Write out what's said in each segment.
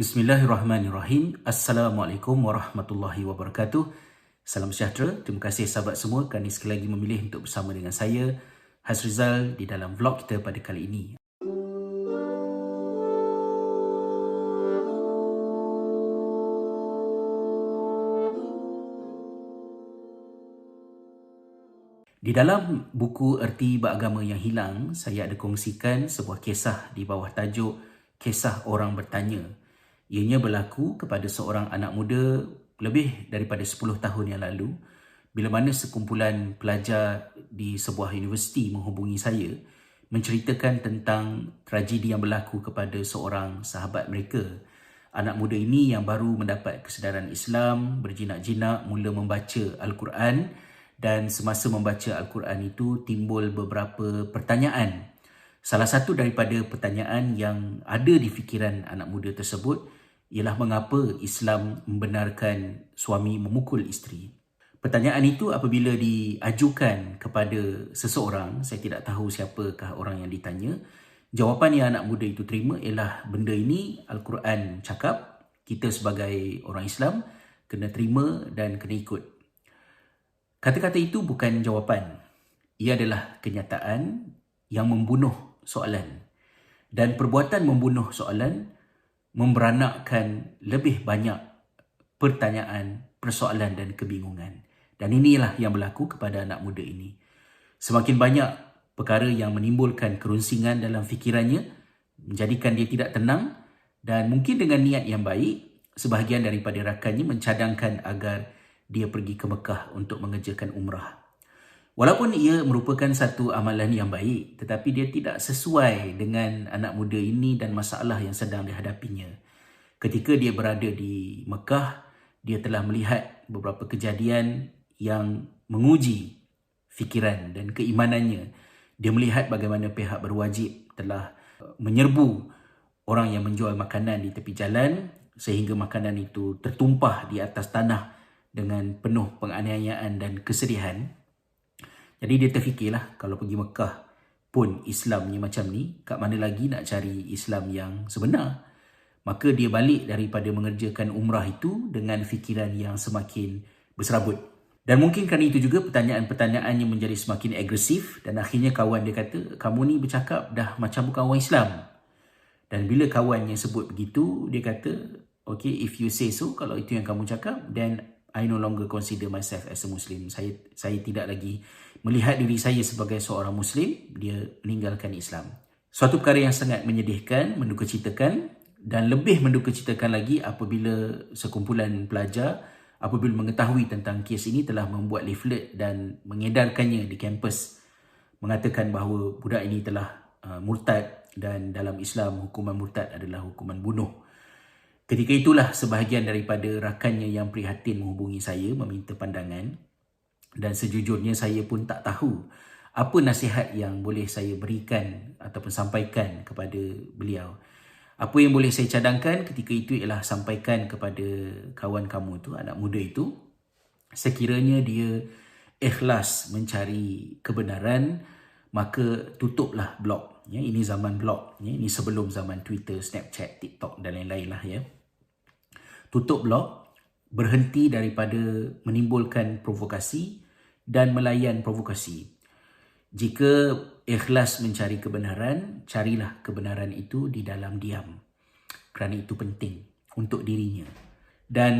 Bismillahirrahmanirrahim. Assalamualaikum warahmatullahi wabarakatuh. Salam sejahtera. Terima kasih sahabat semua kerana sekali lagi memilih untuk bersama dengan saya, Hasrizal, di dalam vlog kita pada kali ini. Di dalam buku Erti Beragama Yang Hilang, saya ada kongsikan sebuah kisah di bawah tajuk Kisah Orang Bertanya. Ianya berlaku kepada seorang anak muda lebih daripada 10 tahun yang lalu, bila mana sekumpulan pelajar di sebuah universiti menghubungi saya menceritakan tentang tragedi yang berlaku kepada seorang sahabat mereka. Anak muda ini yang baru mendapat kesedaran Islam, berjinak-jinak mula membaca Al-Quran, dan semasa membaca Al-Quran itu timbul beberapa pertanyaan. Salah satu daripada pertanyaan yang ada di fikiran anak muda tersebut ialah mengapa Islam membenarkan suami memukul isteri. Pertanyaan itu apabila diajukan kepada seseorang, saya tidak tahu siapakah orang yang ditanya, jawapan yang anak muda itu terima ialah benda ini Al-Quran cakap, kita sebagai orang Islam kena terima dan kena ikut. Kata-kata itu bukan jawapan. Ia adalah kenyataan yang membunuh soalan. Dan perbuatan membunuh soalan memberanakkan lebih banyak pertanyaan, persoalan dan kebingungan. Dan inilah yang berlaku kepada anak muda ini. Semakin banyak perkara yang menimbulkan kerunsingan dalam fikirannya, menjadikan dia tidak tenang, dan mungkin dengan niat yang baik, sebahagian daripada rakannya mencadangkan agar dia pergi ke Mekah untuk mengerjakan umrah. Walaupun ia merupakan satu amalan yang baik, tetapi dia tidak sesuai dengan anak muda ini dan masalah yang sedang dihadapinya. Ketika dia berada di Mekah, dia telah melihat beberapa kejadian yang menguji fikiran dan keimanannya. Dia melihat bagaimana pihak berwajib telah menyerbu orang yang menjual makanan di tepi jalan sehingga makanan itu tertumpah di atas tanah dengan penuh penganiayaan dan kesedihan. Jadi dia terfikirlah, kalau pergi Mekah pun Islamnya macam ni, kat mana lagi nak cari Islam yang sebenar? Maka dia balik daripada mengerjakan umrah itu dengan fikiran yang semakin berserabut. Dan mungkin kerana itu juga pertanyaan-pertanyaannya menjadi semakin agresif, dan akhirnya kawan dia kata, kamu ni bercakap dah macam bukan orang Islam. Dan bila kawannya sebut begitu, dia kata, okay, if you say so, kalau itu yang kamu cakap, then I no longer consider myself as a Muslim. Saya tidak lagi melihat diri saya sebagai seorang Muslim. Dia meninggalkan Islam. Suatu perkara yang sangat menyedihkan, mendukacitakan, dan lebih mendukacitakan lagi apabila sekumpulan pelajar apabila mengetahui tentang kes ini telah membuat leaflet dan mengedarkannya di kampus mengatakan bahawa budak ini telah murtad, dan dalam Islam hukuman murtad adalah hukuman bunuh. Ketika itulah sebahagian daripada rakannya yang prihatin menghubungi saya meminta pandangan, dan sejujurnya saya pun tak tahu apa nasihat yang boleh saya berikan ataupun sampaikan kepada beliau. Apa yang boleh saya cadangkan ketika itu ialah sampaikan kepada kawan kamu itu, anak muda itu, sekiranya dia ikhlas mencari kebenaran, maka tutuplah blog. Ya, ini zaman blog. Ya, ini sebelum zaman Twitter, Snapchat, TikTok dan lain-lain lah ya. Tutup blog, berhenti daripada menimbulkan provokasi dan melayan provokasi. Jika ikhlas mencari kebenaran, carilah kebenaran itu di dalam diam. Kerana itu penting untuk dirinya. Dan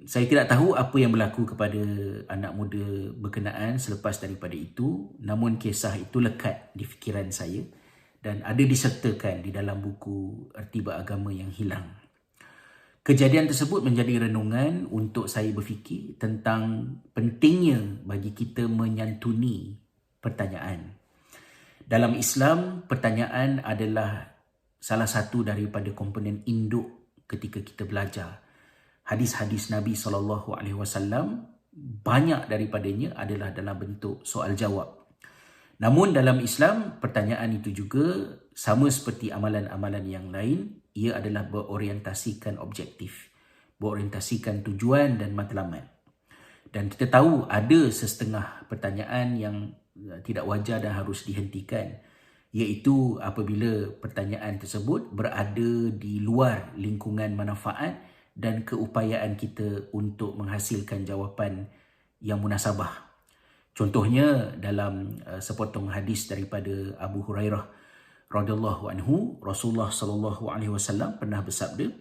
saya tidak tahu apa yang berlaku kepada anak muda berkenaan selepas daripada itu, namun kisah itu lekat di fikiran saya dan ada disertakan di dalam buku Erti Beragama Yang Hilang. Kejadian tersebut menjadi renungan untuk saya berfikir tentang pentingnya bagi kita menyantuni pertanyaan. Dalam Islam, pertanyaan adalah salah satu daripada komponen induk ketika kita belajar. Hadis-hadis Nabi SAW, banyak daripadanya adalah dalam bentuk soal jawab. Namun dalam Islam, pertanyaan itu juga sama seperti amalan-amalan yang lain, ia adalah berorientasikan objektif, berorientasikan tujuan dan matlamat. Dan kita tahu ada sesetengah pertanyaan yang tidak wajar dan harus dihentikan. iaitu apabila pertanyaan tersebut berada di luar lingkungan manfaat dan keupayaan kita untuk menghasilkan jawapan yang munasabah. Contohnya dalam sepotong hadis daripada Abu Hurairah radhiyallahu anhu, Rasulullah sallallahu alaihi wasallam pernah bersabda,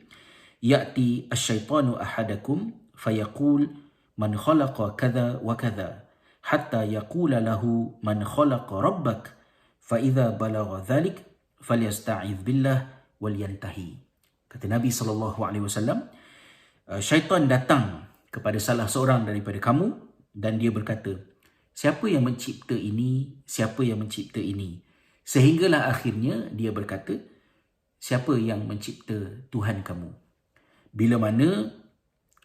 "Ya'ti asy-syaitanu ahadakum fayaqul man khalaqa kadza wa kadza hatta yaqula lahu man khalaqa rabbak fa idza balagha dhalik falyasta'iz billah wal yantahi." Kata Nabi sallallahu alaihi wasallam, syaitan datang kepada salah seorang daripada kamu dan dia berkata, "Siapa yang mencipta ini? Siapa yang mencipta ini?" Sehinggalah akhirnya dia berkata, "Siapa yang mencipta Tuhan kamu?" Bila mana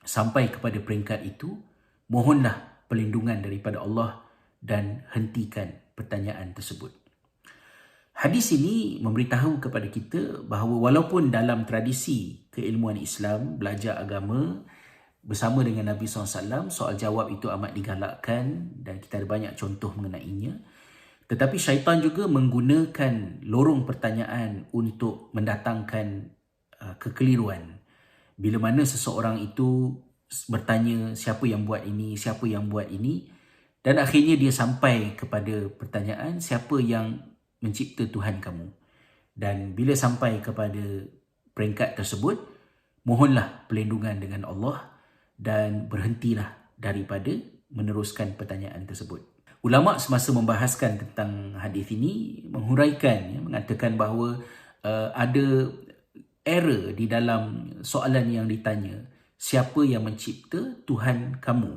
sampai kepada peringkat itu, mohonlah perlindungan daripada Allah dan hentikan pertanyaan tersebut. Hadis ini memberitahu kepada kita bahawa walaupun dalam tradisi keilmuan Islam, belajar agama bersama dengan Nabi SAW, soal jawab itu amat digalakkan dan kita ada banyak contoh mengenainya. Tetapi syaitan juga menggunakan lorong pertanyaan untuk mendatangkan kekeliruan. Bila mana seseorang itu bertanya siapa yang buat ini, siapa yang buat ini, dan akhirnya dia sampai kepada pertanyaan siapa yang mencipta Tuhan kamu. Dan bila sampai kepada peringkat tersebut, mohonlah perlindungan dengan Allah dan berhentilah daripada meneruskan pertanyaan tersebut. Ulama semasa membahaskan tentang hadis ini menghuraikan, mengatakan bahawa ada error di dalam soalan yang ditanya, siapa yang mencipta Tuhan kamu?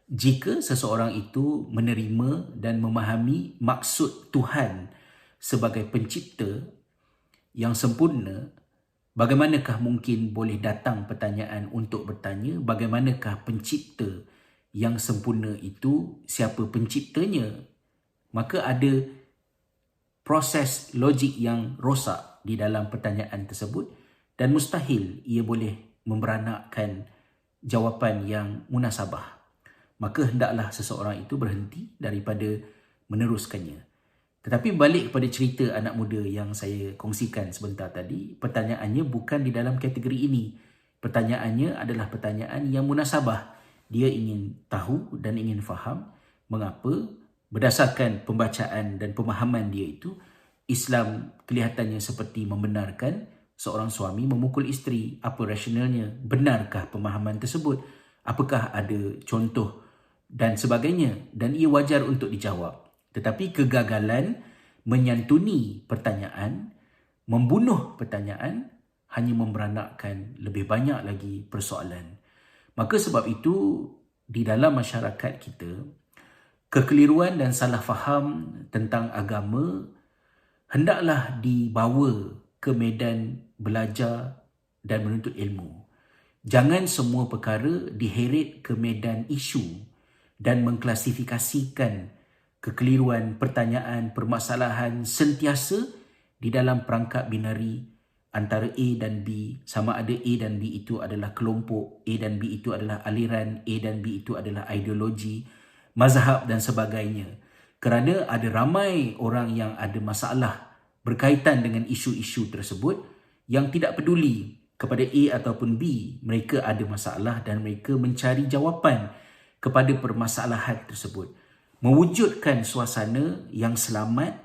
Jika seseorang itu menerima dan memahami maksud Tuhan sebagai pencipta yang sempurna, bagaimanakah mungkin boleh datang pertanyaan untuk bertanya bagaimanakah pencipta yang sempurna itu, siapa penciptanya? Maka ada proses logik yang rosak di dalam pertanyaan tersebut dan mustahil ia boleh memberanakkan jawapan yang munasabah. Maka hendaklah seseorang itu berhenti daripada meneruskannya. Tetapi balik kepada cerita anak muda yang saya kongsikan sebentar tadi, pertanyaannya bukan di dalam kategori ini. Pertanyaannya adalah pertanyaan yang munasabah. Dia ingin tahu dan ingin faham mengapa berdasarkan pembacaan dan pemahaman dia itu, Islam kelihatannya seperti membenarkan seorang suami memukul isteri. Apa rasionalnya? Benarkah pemahaman tersebut? Apakah ada contoh dan sebagainya? Dan ia wajar untuk dijawab. Tetapi kegagalan menyantuni pertanyaan, membunuh pertanyaan, hanya memberanakkan lebih banyak lagi persoalan. Maka sebab itu, di dalam masyarakat kita, kekeliruan dan salah faham tentang agama hendaklah dibawa ke medan belajar dan menuntut ilmu. Jangan semua perkara diheret ke medan isu dan mengklasifikasikan kekeliruan, pertanyaan, permasalahan sentiasa di dalam perangkap binari antara A dan B, sama ada A dan B itu adalah kelompok, A dan B itu adalah aliran, A dan B itu adalah ideologi, mazhab dan sebagainya. Kerana ada ramai orang yang ada masalah berkaitan dengan isu-isu tersebut yang tidak peduli kepada A ataupun B. Mereka ada masalah dan mereka mencari jawapan kepada permasalahan tersebut. Mewujudkan suasana yang selamat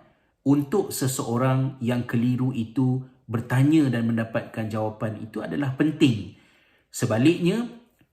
untuk seseorang yang keliru itu bertanya dan mendapatkan jawapan itu adalah penting. Sebaliknya,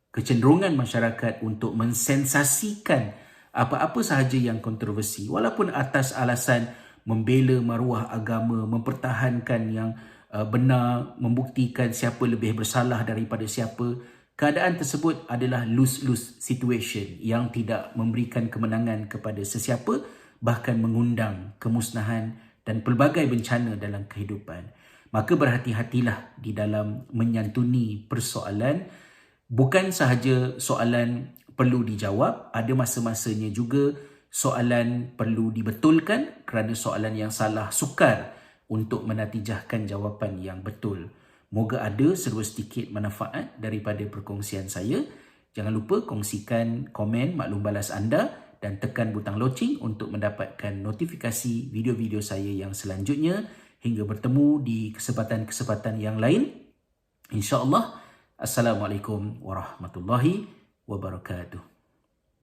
kecenderungan masyarakat untuk mensensasikan apa-apa sahaja yang kontroversi, walaupun atas alasan membela maruah agama, mempertahankan yang benar, membuktikan siapa lebih bersalah daripada siapa, keadaan tersebut adalah lose-lose situation yang tidak memberikan kemenangan kepada sesiapa, bahkan mengundang kemusnahan dan pelbagai bencana dalam kehidupan. Maka berhati-hatilah di dalam menyantuni persoalan. Bukan sahaja soalan perlu dijawab, ada masa-masanya juga soalan perlu dibetulkan kerana soalan yang salah sukar untuk menatijahkan jawapan yang betul. Moga ada serba sedikit manfaat daripada perkongsian saya. Jangan lupa kongsikan komen maklum balas anda dan tekan butang loceng untuk mendapatkan notifikasi video-video saya yang selanjutnya. Hingga bertemu di kesempatan-kesempatan yang lain. InsyaAllah. Assalamualaikum warahmatullahi wabarakatuh.